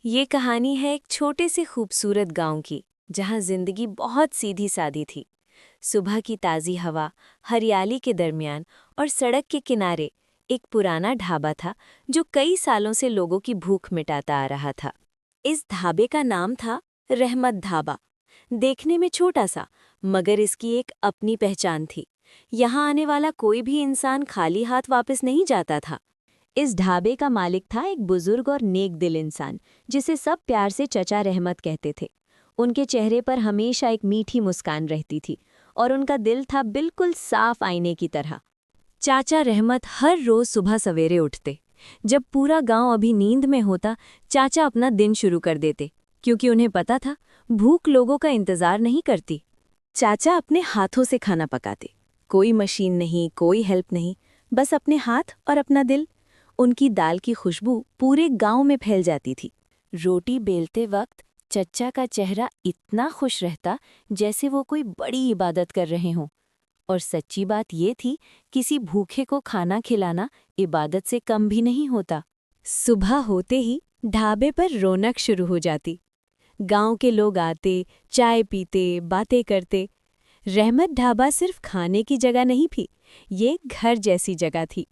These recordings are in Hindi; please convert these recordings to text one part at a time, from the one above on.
ये कहानी है एक छोटे से खूबसूरत गांव की, जहां जिंदगी बहुत सीधी सादी थी। सुबह की ताज़ी हवा, हरियाली के दरमियान और सड़क के किनारे एक पुराना ढाबा था जो कई सालों से लोगों की भूख मिटाता आ रहा था। इस ढाबे का नाम था रहमत ढाबा। देखने में छोटा सा, मगर इसकी एक अपनी पहचान थी। यहाँ आने वाला कोई भी इंसान खाली हाथ वापस नहीं जाता था। इस ढाबे का मालिक था एक बुजुर्ग और नेक दिल इंसान, जिसे सब प्यार से चचा रहमत कहते थे। उनके चेहरे पर हमेशा एक मीठी मुस्कान रहती थी और उनका दिल था बिल्कुल साफ आईने की तरह। चाचा रहमत हर रोज सुबह सवेरे उठते। जब पूरा गांव अभी नींद में होता, चाचा अपना दिन शुरू कर देते, क्योंकि उन्हें पता था भूख लोगों का इंतजार नहीं करती। चाचा अपने हाथों से खाना पकाते। कोई मशीन नहीं, कोई हेल्प नहीं, बस अपने हाथ और अपना दिल। उनकी दाल की खुशबू पूरे गांव में फैल जाती थी। रोटी बेलते वक्त चच्चा का चेहरा इतना खुश रहता जैसे वो कोई बड़ी इबादत कर रहे हों। और सच्ची बात ये थी, किसी भूखे को खाना खिलाना इबादत से कम भी नहीं होता। सुबह होते ही ढाबे पर रौनक शुरू हो जाती। गांव के लोग आते, चाय पीते, बातें करते। रहमत ढाबा सिर्फ खाने की जगह नहीं थी, ये घर जैसी जगह थी।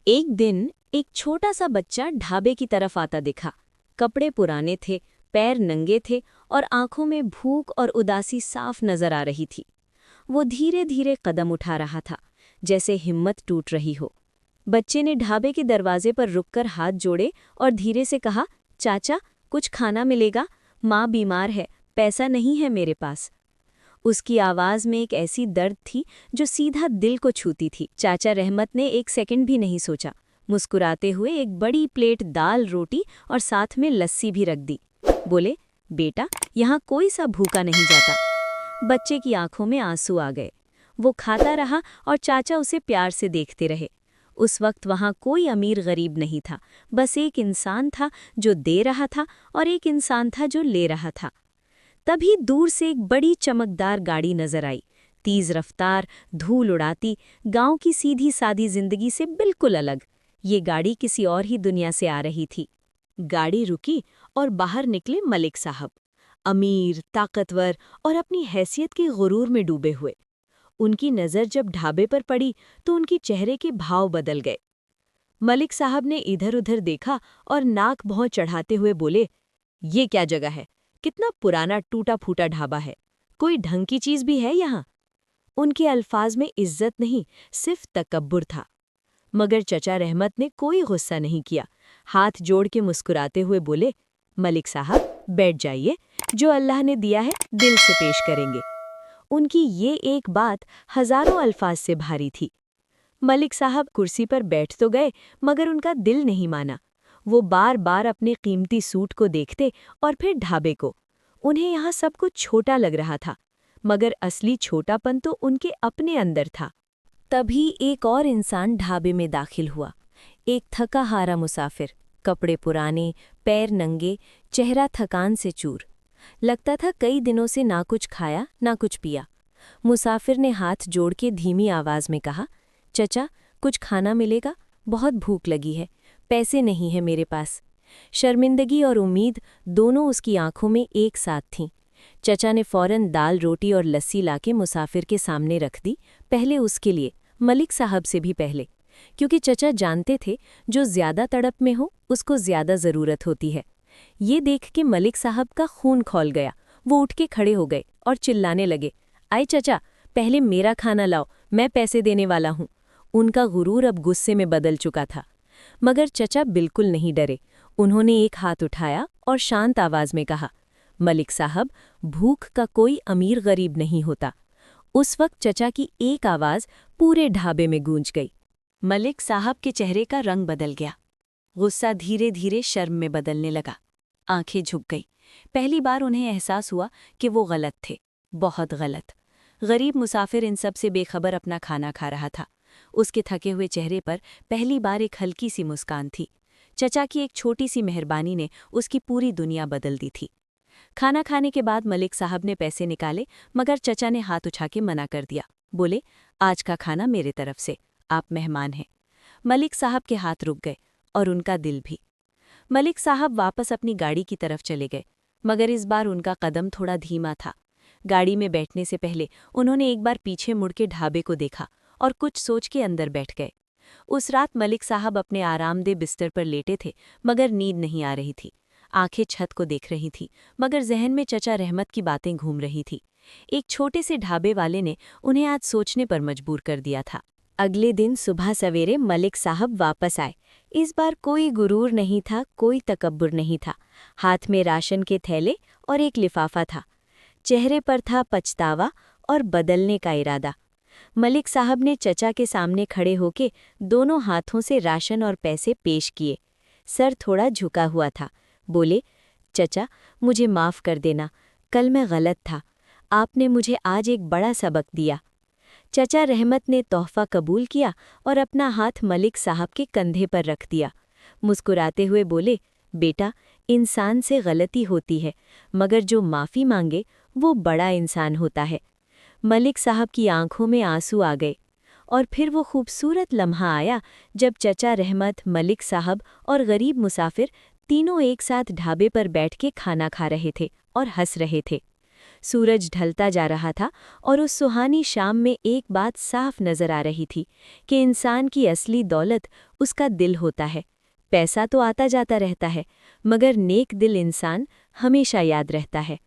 एक दिन एक छोटा सा बच्चा ढाबे की तरफ आता दिखा। कपड़े पुराने थे, पैर नंगे थे और आंखों में भूख और उदासी साफ नजर आ रही थी। वो धीरे धीरे कदम उठा रहा था, जैसे हिम्मत टूट रही हो। बच्चे ने ढाबे के दरवाजे पर रुककर हाथ जोड़े और धीरे से कहा, चाचा, कुछ खाना मिलेगा? माँ बीमार है, पैसा नहीं है मेरे पास। उसकी आवाज़ में एक ऐसी दर्द थी जो सीधा दिल को छूती थी। चाचा रहमत ने एक सेकंड भी नहीं सोचा। मुस्कुराते हुए एक बड़ी प्लेट दाल, रोटी और साथ में लस्सी भी रख दी। बोले, बेटा, यहाँ कोई सा भूखा नहीं जाता। बच्चे की आंखों में आंसू आ गए। वो खाता रहा और चाचा उसे प्यार से देखते रहे। उस वक्त वहाँ कोई अमीर गरीब नहीं था, बस एक इंसान था जो दे रहा था और एक इंसान था जो ले रहा था। तभी दूर से एक बड़ी चमकदार गाड़ी नजर आई, तेज रफ्तार, धूल उड़ाती, गांव की सीधी सादी जिंदगी से बिल्कुल अलग। ये गाड़ी किसी और ही दुनिया से आ रही थी। गाड़ी रुकी और बाहर निकले मलिक साहब, अमीर, ताकतवर और अपनी हैसियत के गुरूर में डूबे हुए। उनकी नज़र जब ढाबे पर पड़ी तो उनके चेहरे के भाव बदल गए। मलिक साहब ने इधर उधर देखा और नाक भौं चढ़ाते हुए बोले, ये क्या जगह है? कितना पुराना टूटा फूटा ढाबा है। कोई ढंग की चीज भी है यहाँ? उनके अल्फाज में इज्जत नहीं, सिर्फ तकब्बुर था। मगर चचा रहमत ने कोई गुस्सा नहीं किया। हाथ जोड़ के मुस्कुराते हुए बोले, मलिक साहब, बैठ जाइए। जो अल्लाह ने दिया है दिल से पेश करेंगे। उनकी ये एक बात हजारों अल्फाज से भारी थी। मलिक साहब कुर्सी पर बैठ तो गए, मगर उनका दिल नहीं माना। वो बार बार अपने कीमती सूट को देखते और फिर ढाबे को। उन्हें यहाँ सब कुछ छोटा लग रहा था, मगर असली छोटापन तो उनके अपने अंदर था। तभी एक और इंसान ढाबे में दाखिल हुआ। एक थका हारा मुसाफिर, कपड़े पुराने, पैर नंगे, चेहरा थकान से चूर। लगता था कई दिनों से ना कुछ खाया ना कुछ पिया। मुसाफिर ने हाथ जोड़ के धीमी आवाज में कहा, चचा, कुछ खाना मिलेगा? बहुत भूख लगी है, पैसे नहीं है मेरे पास। शर्मिंदगी और उम्मीद दोनों उसकी आंखों में एक साथ थीं। चचा ने फौरन दाल, रोटी और लस्सी लाके मुसाफिर के सामने रख दी, पहले उसके लिए, मलिक साहब से भी पहले, क्योंकि चचा जानते थे जो ज्यादा तड़प में हो उसको ज्यादा ज़रूरत होती है। ये देख के मलिक साहब का खून खौल गया। वो उठ के खड़े हो गए और चिल्लाने लगे, आए चचा, पहले मेरा खाना लाओ, मैं पैसे देने वाला हूँ। उनका गुरूर अब गुस्से में बदल चुका था। मगर चचा बिल्कुल नहीं डरे। उन्होंने एक हाथ उठाया और शांत आवाज में कहा, मलिक साहब, भूख का कोई अमीर गरीब नहीं होता। उस वक्त चचा की एक आवाज पूरे ढाबे में गूंज गई। मलिक साहब के चेहरे का रंग बदल गया। गुस्सा धीरे धीरे शर्म में बदलने लगा। आंखें झुक गई। पहली बार उन्हें एहसास हुआ कि वो गलत थे, बहुत गलत। गरीब मुसाफिर इन सब से बेखबर अपना खाना खा रहा था। उसके थके हुए चेहरे पर पहली बार एक हल्की सी मुस्कान थी। चचा की एक छोटी सी मेहरबानी ने उसकी पूरी दुनिया बदल दी थी। खाना खाने के बाद मलिक साहब ने पैसे निकाले, मगर चचा ने हाथ उठा के मना कर दिया। बोले, आज का खाना मेरे तरफ से, आप मेहमान हैं। मलिक साहब के हाथ रुक गए और उनका दिल भी। मलिक साहब वापस अपनी गाड़ी की तरफ चले गए, मगर इस बार उनका कदम थोड़ा धीमा था। गाड़ी में बैठने से पहले उन्होंने एक बार पीछे मुड़ के ढाबे को देखा और कुछ सोच के अंदर बैठ गए। उस रात मलिक साहब अपने आरामदेह बिस्तर पर लेटे थे, मगर नींद नहीं आ रही थी। आंखें छत को देख रही थी, मगर जहन में चचा रहमत की बातें घूम रही थी। एक छोटे से ढाबे वाले ने उन्हें आज सोचने पर मजबूर कर दिया था। अगले दिन सुबह सवेरे मलिक साहब वापस आए। इस बार कोई गुरूर नहीं था, कोई तकब्बुर नहीं था। हाथ में राशन के थैले और एक लिफाफा था। चेहरे पर था पछतावा और बदलने का इरादा। मलिक साहब ने चचा के सामने खड़े होके दोनों हाथों से राशन और पैसे पेश किए। सर थोड़ा झुका हुआ था। बोले, चचा, मुझे माफ़ कर देना, कल मैं गलत था। आपने मुझे आज एक बड़ा सबक दिया। चचा रहमत ने तोहफ़ा कबूल किया और अपना हाथ मलिक साहब के कंधे पर रख दिया। मुस्कुराते हुए बोले, बेटा, इंसान से गलती होती है, मगर जो माफ़ी मांगे वो बड़ा इंसान होता है। मलिक साहब की आंखों में आंसू आ गए। और फिर वो खूबसूरत लम्हा आया जब चचा रहमत, मलिक साहब और गरीब मुसाफिर तीनों एक साथ ढाबे पर बैठ के खाना खा रहे थे और हंस रहे थे। सूरज ढलता जा रहा था और उस सुहानी शाम में एक बात साफ नजर आ रही थी कि इंसान की असली दौलत उसका दिल होता है। पैसा तो आता जाता रहता है, मगर नेक दिल इंसान हमेशा याद रहता है।